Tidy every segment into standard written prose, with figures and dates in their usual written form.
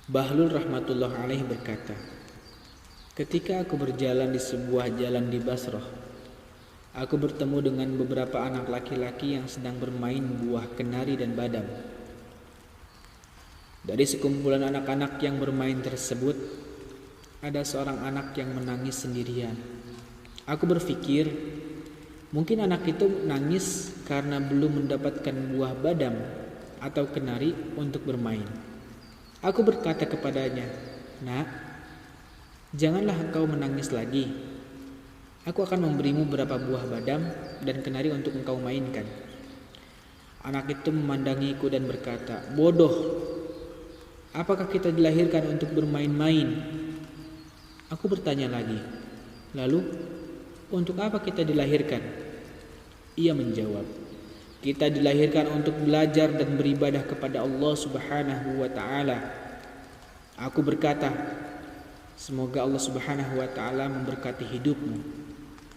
Bahlul rahmatullah alaih berkata, ketika aku berjalan di sebuah jalan di Basrah, aku bertemu dengan beberapa anak laki-laki yang sedang bermain buah kenari dan badam. Dari sekumpulan anak-anak yang bermain tersebut, ada seorang anak yang menangis sendirian. Aku berpikir, mungkin anak itu nangis karena belum mendapatkan buah badam atau kenari untuk bermain. Aku berkata kepadanya, "Nak, janganlah engkau menangis lagi. Aku akan memberimu beberapa buah badam dan kenari untuk engkau mainkan." Anak itu memandangiku dan berkata, "Bodoh, apakah kita dilahirkan untuk bermain-main?" Aku bertanya lagi, "Lalu, untuk apa kita dilahirkan?" Ia menjawab, "Kita dilahirkan untuk belajar dan beribadah kepada Allah Subhanahu wa Ta'ala." Aku berkata, "Semoga Allah Subhanahu wa Ta'ala memberkati hidupmu."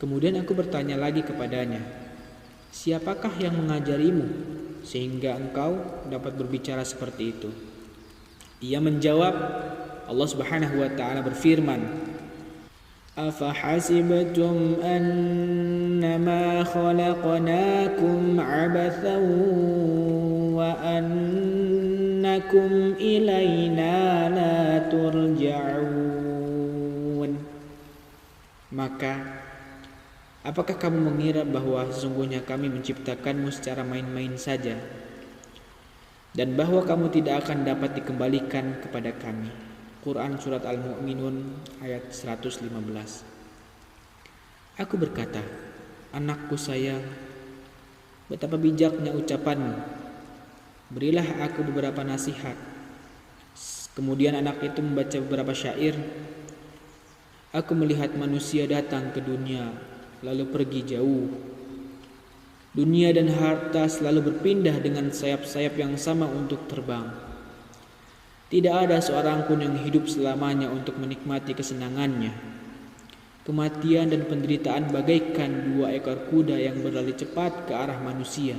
Kemudian aku bertanya lagi kepadanya, "Siapakah yang mengajarimu sehingga engkau dapat berbicara seperti itu?" Ia menjawab, Allah Subhanahu wa Ta'ala berfirman, "Afahasibtum annama khalaqnakum abathan wa annakum ilaina la turja'un." Maka, apakah kamu mengira bahwa sesungguhnya kami menciptakanmu secara main-main saja, dan bahwa kamu tidak akan dapat dikembalikan kepada kami? Quran Surat Al-Mu'minun ayat 115. Aku berkata, "Anakku sayang, betapa bijaknya ucapanmu. Berilah aku beberapa nasihat." Kemudian anak itu membaca beberapa syair. Aku melihat manusia datang ke dunia, lalu pergi jauh. Dunia dan harta selalu berpindah dengan sayap-sayap yang sama untuk terbang. Tidak ada seorang pun yang hidup selamanya untuk menikmati kesenangannya. Kematian dan penderitaan bagaikan dua ekor kuda yang berlari cepat ke arah manusia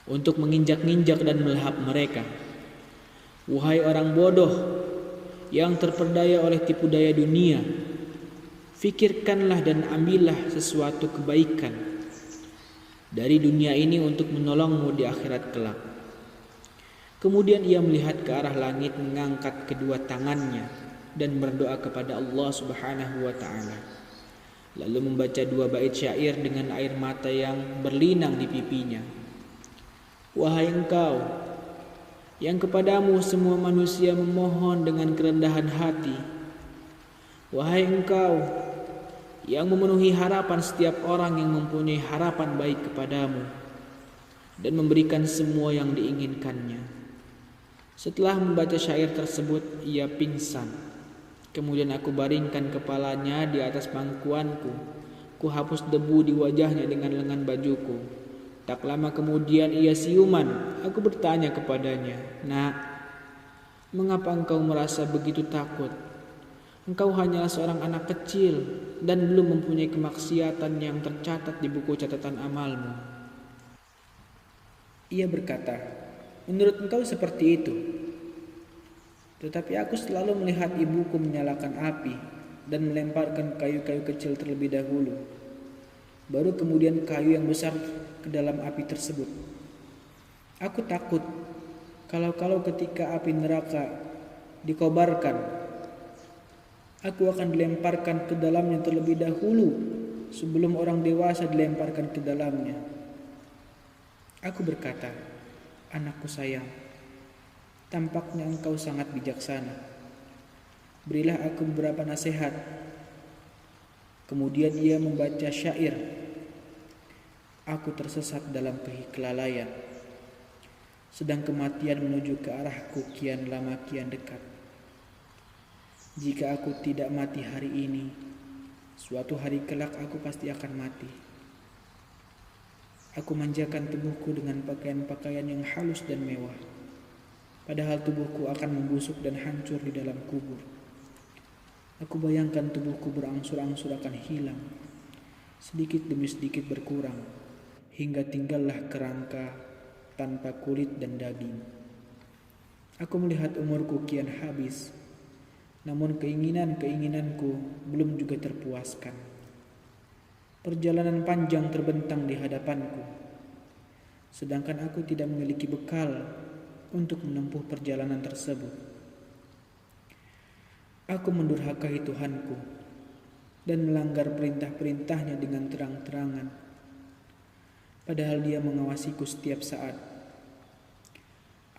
untuk menginjak-injak dan melahap mereka. Wahai orang bodoh yang terperdaya oleh tipu daya dunia, fikirkanlah dan ambillah sesuatu kebaikan dari dunia ini untuk menolongmu di akhirat kelak. Kemudian ia melihat ke arah langit, mengangkat kedua tangannya dan berdoa kepada Allah Subhanahu wa Ta'ala. Lalu membaca dua bait syair dengan air mata yang berlinang di pipinya. "Wahai engkau yang kepadamu semua manusia memohon dengan kerendahan hati. Wahai engkau yang memenuhi harapan setiap orang yang mempunyai harapan baik kepadamu dan memberikan semua yang diinginkannya." Setelah membaca syair tersebut, ia pingsan. Kemudian aku baringkan kepalanya di atas pangkuanku. Ku hapus debu di wajahnya dengan lengan bajuku. Tak lama kemudian ia siuman. Aku bertanya kepadanya, "Nak, mengapa engkau merasa begitu takut? Engkau hanyalah seorang anak kecil dan belum mempunyai kemaksiatan yang tercatat di buku catatan amalmu." Ia berkata, "Menurut engkau seperti itu. Tetapi aku selalu melihat ibuku menyalakan api dan melemparkan kayu-kayu kecil terlebih dahulu, baru kemudian kayu yang besar ke dalam api tersebut. Aku takut kalau ketika api neraka dikobarkan, aku akan dilemparkan ke dalamnya terlebih dahulu sebelum orang dewasa dilemparkan ke dalamnya." Aku berkata, "Anakku sayang, tampaknya engkau sangat bijaksana. Berilah aku beberapa nasihat." Kemudian ia membaca syair. "Aku tersesat dalam kelalaian, sedang kematian menuju ke arahku kian lama kian dekat. Jika aku tidak mati hari ini, suatu hari kelak aku pasti akan mati. Aku manjakan tubuhku dengan pakaian-pakaian yang halus dan mewah, padahal tubuhku akan membusuk dan hancur di dalam kubur. Aku bayangkan tubuhku berangsur-angsur akan hilang, sedikit demi sedikit berkurang, hingga tinggallah kerangka tanpa kulit dan daging. Aku melihat umurku kian habis, namun keinginan-keinginanku belum juga terpuaskan. Perjalanan panjang terbentang di hadapanku, sedangkan aku tidak memiliki bekal untuk menempuh perjalanan tersebut. Aku mendurhakai Tuhanku dan melanggar perintah-perintahnya dengan terang-terangan, padahal Dia mengawasiku setiap saat.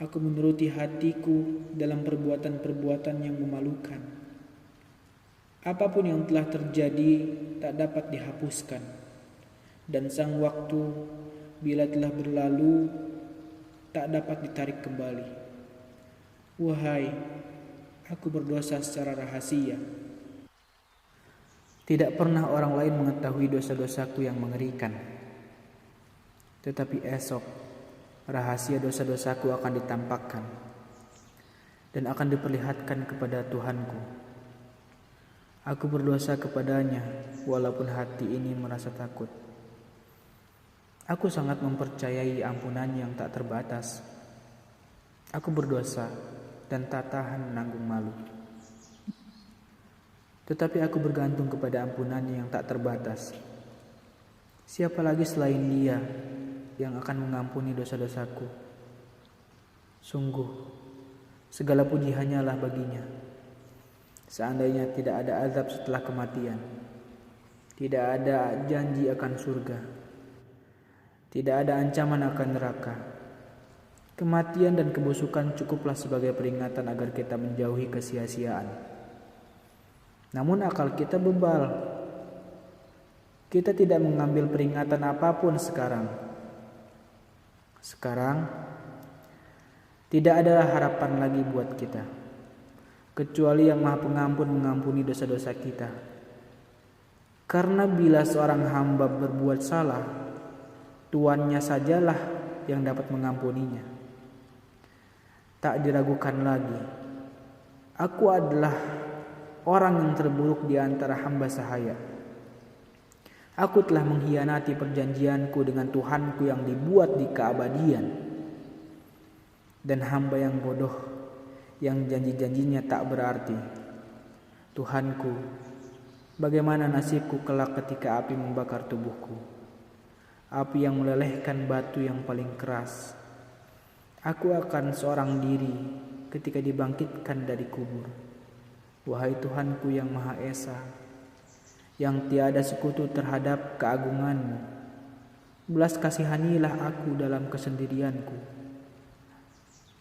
Aku menuruti hatiku dalam perbuatan-perbuatan yang memalukan. Apapun yang telah terjadi tak dapat dihapuskan, dan sang waktu bila telah berlalu tak dapat ditarik kembali. Wahai, aku berdosa secara rahasia. Tidak pernah orang lain mengetahui dosa-dosaku yang mengerikan. Tetapi esok, rahasia dosa-dosaku akan ditampakkan dan akan diperlihatkan kepada Tuhanku. Aku berdosa kepadanya walaupun hati ini merasa takut. Aku sangat mempercayai ampunan-Nya yang tak terbatas. Aku berdosa dan tak tahan menanggung malu. Tetapi aku bergantung kepada ampunan-Nya yang tak terbatas. Siapa lagi selain Dia yang akan mengampuni dosa-dosaku? Sungguh, segala puji hanyalah baginya. Seandainya tidak ada azab setelah kematian, tidak ada janji akan surga, tidak ada ancaman akan neraka, kematian dan kebusukan cukuplah sebagai peringatan agar kita menjauhi kesia-siaan. Namun akal kita bebal. Kita tidak mengambil peringatan apapun sekarang. Sekarang tidak ada harapan lagi buat kita, kecuali Yang Maha Pengampun mengampuni dosa-dosa kita. Karena bila seorang hamba berbuat salah, Tuannya sajalah yang dapat mengampuninya. Tak diragukan lagi, aku adalah orang yang terburuk di antara hamba sahaya. Aku telah mengkhianati perjanjianku dengan Tuhanku yang dibuat di keabadian, dan hamba yang bodoh yang janji-janjinya tak berarti. Tuhanku, bagaimana nasibku kelak ketika api membakar tubuhku, api yang melelehkan batu yang paling keras. Aku akan seorang diri ketika dibangkitkan dari kubur. Wahai Tuhanku yang Maha Esa, yang tiada sekutu terhadap keagungan-Mu, belas kasihanilah aku dalam kesendirianku,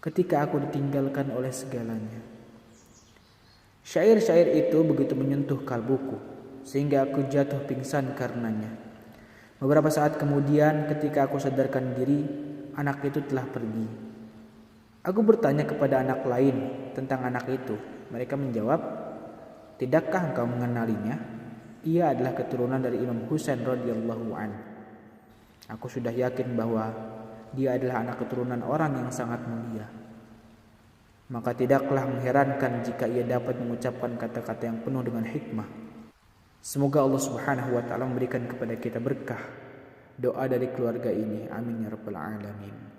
ketika aku ditinggalkan oleh segalanya. Syair-syair itu begitu menyentuh kalbuku, sehingga aku jatuh pingsan karenanya. Beberapa saat kemudian, ketika aku sadarkan diri, anak itu telah pergi. Aku bertanya kepada anak lain tentang anak itu. Mereka menjawab, "Tidakkah engkau mengenalinya? Ia adalah keturunan dari Imam Husain radhiyallahu an." Aku sudah yakin bahwa dia adalah anak keturunan orang yang sangat mulia. Maka tidaklah mengherankan jika ia dapat mengucapkan kata-kata yang penuh dengan hikmah. Semoga Allah Subhanahu wa taala memberikan kepada kita berkah doa dari keluarga ini. Amin ya rabbal alamin.